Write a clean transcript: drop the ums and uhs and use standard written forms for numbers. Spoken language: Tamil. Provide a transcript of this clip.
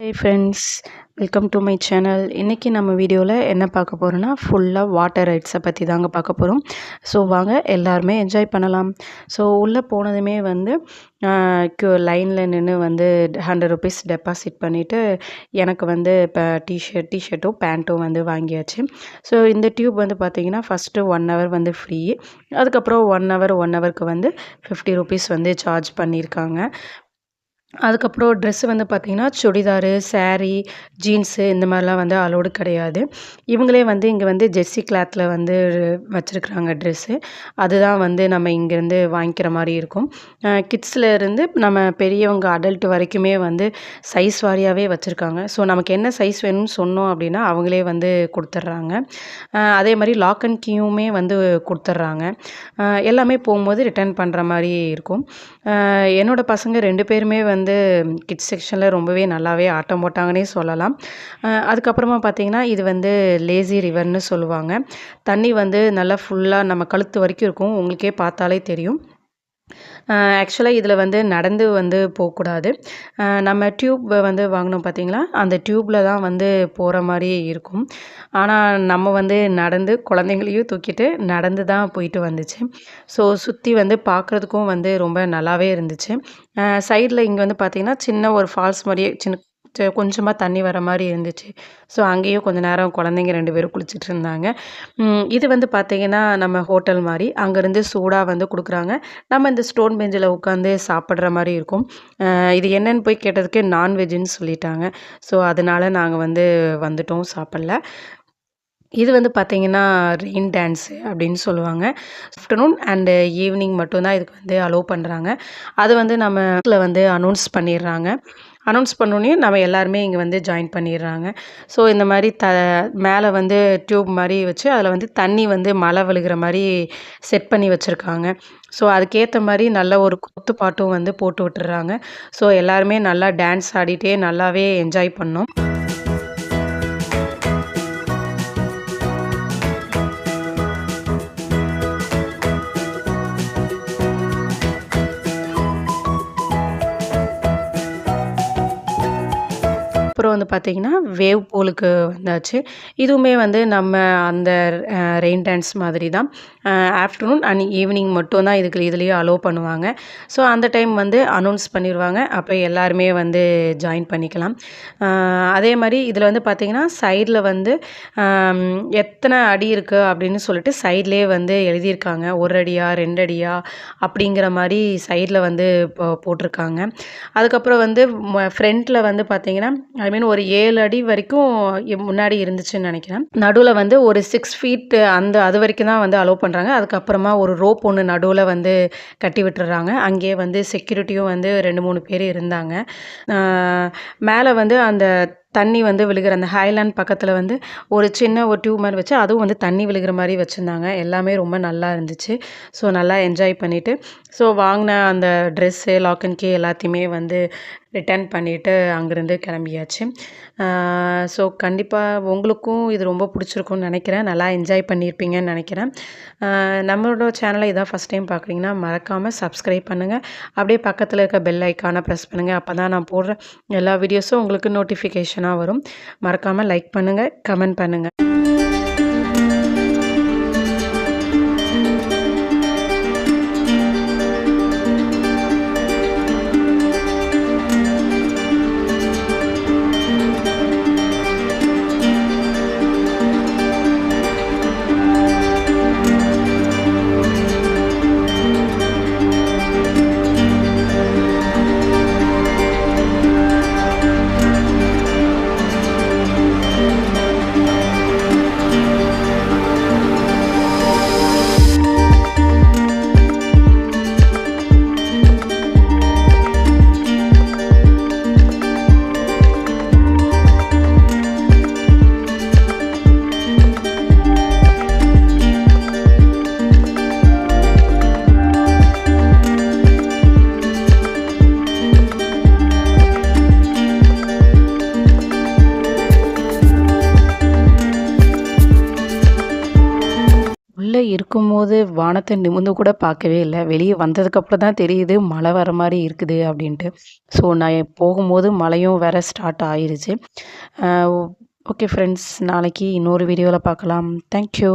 Hey friends, welcome to my channel. இன்றைக்கி நம்ம வீடியோவில் என்ன பார்க்க போகிறோன்னா ஃபுல்லாக வாட்டர் ரைட்ஸை பற்றி தாங்க பார்க்க போகிறோம். ஸோ வாங்க எல்லாருமே என்ஜாய் பண்ணலாம். ஸோ உள்ளே போனதுமே வந்து லைனில் நின்று வந்து ₹100 டெபாசிட் பண்ணிவிட்டு எனக்கு வந்து இப்போ டிஷர்ட்டும் பேண்ட்டும் வந்து வாங்கியாச்சு. ஸோ இந்த டியூப் வந்து பார்த்திங்கன்னா ஃபஸ்ட்டு 1 ஹவர் வந்து ஃப்ரீ, அதுக்கப்புறம் 1 ஹவருக்கு வந்து ₹50 வந்து சார்ஜ் பண்ணியிருக்காங்க. அதுக்கப்புறம் ட்ரெஸ்ஸு வந்து பார்த்திங்கன்னா சுடிதாரு, சாரீ, ஜீன்ஸு இந்த மாதிரிலாம் வந்து அலோடு கிடையாது. இவங்களே வந்து இங்கே வந்து ஜெர்சி கிளாத்தில் வந்து வச்சுருக்குறாங்க ட்ரெஸ்ஸு. அதுதான் வந்து நம்ம இங்கேருந்து வாங்கிக்கிற மாதிரி இருக்கும். கிட்ஸில் இருந்து நம்ம பெரியவங்க அடல்ட் வரைக்குமே வந்து சைஸ் வாரியாகவே வச்சுருக்காங்க. ஸோ நமக்கு என்ன சைஸ் வேணும்னு சொன்னோம் அப்படின்னா அவங்களே வந்து கொடுத்துட்றாங்க. அதே மாதிரி லாக் அண்ட் கீயுமே வந்து கொடுத்துட்றாங்க. எல்லாமே போகும்போது ரிட்டர்ன் பண்ணுற மாதிரி இருக்கும். என்னோடய பசங்க 2 பேருமே வந்து கிட்ஸ் செக்ஷனில் ரொம்பவே நல்லாவே ஆட்டம் போட்டாங்கன்னே சொல்லலாம். அதுக்கப்புறமா பார்த்திங்கன்னா இது வந்து லேசி ரிவர்னு சொல்லுவாங்க. தண்ணி வந்து நல்லா ஃபுல்லாக நம்ம கழுத்து வரைக்கும் இருக்கும். உங்களுக்கே பார்த்தாலே தெரியும். ஆக்சுவலாக இதில் வந்து நடந்து வந்து போகக்கூடாது. நம்ம டியூப் வந்து வாங்கினோம் பார்த்திங்களா, அந்த டியூப்பில் தான் வந்து போகிற மாதிரி இருக்கும். ஆனால் நம்ம வந்து நடந்து குழந்தைங்களையும் தூக்கிட்டு நடந்து தான் போயிட்டு வந்துச்சு. ஸோ சுற்றி வந்து பார்க்குறதுக்கும் வந்து ரொம்ப நல்லாவே இருந்துச்சு. சைடில் இங்கே வந்து பார்த்திங்கன்னா சின்ன ஒரு ஃபால்ஸ் மாதிரியே கொஞ்சமாக தண்ணி வர மாதிரி இருந்துச்சு. ஸோ அங்கேயும் கொஞ்சம் நேரம் குழந்தைங்க 2 பேரும் குளிச்சுட்டு இருந்தாங்க. இது வந்து பார்த்திங்கன்னா நம்ம ஹோட்டல் மாதிரி அங்கேருந்து சூடாக வந்து கொடுக்குறாங்க. நம்ம இந்த ஸ்டோன் பெஞ்சில் உட்காந்து சாப்பிட்ற மாதிரி இருக்கும். இது என்னன்னு போய் கேட்டதுக்கு நான்வெஜ்ஜுன்னு சொல்லிட்டாங்க. ஸோ அதனால் நாங்கள் வந்து வந்துட்டோம், சாப்பிடல. இது வந்து பார்த்திங்கன்னா ரெயின் டான்ஸு அப்படின்னு சொல்லுவாங்க. ஆஃப்டர்நூன் அண்டு ஈவினிங் மட்டும்தான் இதுக்கு வந்து அலோவ் பண்ணுறாங்க. அது வந்து நம்ம வந்து அனௌன்ஸ் பண்ணிடுறாங்க. அனௌன்ஸ் பண்ணோன்னே நம்ம எல்லாருமே இங்கே வந்து ஜாயின் பண்ணிடுறாங்க. ஸோ இந்த மாதிரி மேலே வந்து டியூப் மாதிரி வச்சு அதில் வந்து தண்ணி வந்து மழை விழுகிற மாதிரி செட் பண்ணி வச்சுருக்காங்க. ஸோ அதுக்கேற்ற மாதிரி நல்ல ஒரு குத்து பாட்டும் வந்து போட்டு விட்டுறாங்க. ஸோ எல்லாருமே நல்லா டான்ஸ் ஆடிட்டே நல்லாவே என்ஜாய் பண்ணோம். அப்புறம் வந்து பார்த்திங்கன்னா வேவ் பூலுக்கு வந்தாச்சு. இதுவுமே வந்து நம்ம அந்த ரெயின் டான்ஸ் மாதிரி தான். ஆஃப்டர்நூன் அண்ட் ஈவினிங் மட்டும் தான் இதுலேயே அலோவ் பண்ணுவாங்க. ஸோ அந்த டைம் வந்து அனௌன்ஸ் பண்ணிடுவாங்க. அப்போ எல்லாருமே வந்து ஜாயின் பண்ணிக்கலாம். அதே மாதிரி இதில் வந்து பார்த்திங்கன்னா சைடில் வந்து எத்தனை அடி இருக்குது அப்படின்னு சொல்லிட்டு சைட்லேயே வந்து எழுதியிருக்காங்க. 1 அடியா 2 அடியா அப்படிங்கிற மாதிரி சைடில் வந்து போட்டிருக்காங்க. அதுக்கப்புறம் வந்து ஃப்ரண்ட்டில் வந்து பார்த்திங்கன்னா ஒரு 7 அடி வரைக்கும் முன்னாடி இருந்துச்சுன்னு நினைக்கிறேன். நடுவில் வந்து ஒரு 6 ஃபீட் அது வரைக்கும் தான் வந்து அலோவ் பண்ணுறாங்க. அதுக்கப்புறமா ஒரு ரோப் ஒன்று நடுவில் வந்து கட்டி விட்டுறாங்க. அங்கேயே வந்து செக்யூரிட்டியும் வந்து 2, 3 பேர் இருந்தாங்க. மேலே வந்து அந்த தண்ணி வந்து விழுகிற அந்த ஹைலாண்ட் பக்கத்தில் வந்து ஒரு சின்ன ஒரு டியூப் மாதிரி வச்சு அதுவும் வந்து தண்ணி விழுகிற மாதிரி வச்சுருந்தாங்க. எல்லாமே ரொம்ப நல்லா இருந்துச்சு. ஸோ நல்லா என்ஜாய் பண்ணிவிட்டு ஸோ வாங்கின அந்த ட்ரெஸ்ஸு, லாக் அண்ட் கீ எல்லாத்தையுமே வந்து ரிட்டர்ன் பண்ணிவிட்டு அங்கேருந்து கிளம்பியாச்சு. ஸோ கண்டிப்பாக உங்களுக்கும் இது ரொம்ப பிடிச்சிருக்குன்னு நினைக்கிறேன். நல்லா என்ஜாய் பண்ணியிருப்பீங்கன்னு நினைக்கிறேன். நம்மளோட சேனலை இதான் ஃபஸ்ட் டைம் பார்க்குறீங்கன்னா மறக்காமல் சப்ஸ்கிரைப் பண்ணுங்கள். அப்படியே பக்கத்தில் இருக்க பெல் ஐக்கானை ப்ரெஸ் பண்ணுங்கள். அப்போ தான் நான் போடுற எல்லா வீடியோஸும் உங்களுக்கு நோட்டிஃபிகேஷனாக வரும். மறக்காமல் லைக் பண்ணுங்கள், கமெண்ட் பண்ணுங்கள். உள்ளே இருக்கும்போது வானத்த நிமிர்ந்து கூட பார்க்கவே இல்ல. வெளிய வந்ததுக்கப்புறம் தான் தெரியுது மழை வர மாரி இருக்குது அப்படின்ட்டு. ஸோ நான் போகும்போது மழையும் வேற ஸ்டார்ட் ஆயிருச்சு. அ ஓகே ஃப்ரெண்ட்ஸ், நாளைக்கு இன்னொரு வீடியோல பார்க்கலாம். Thank you.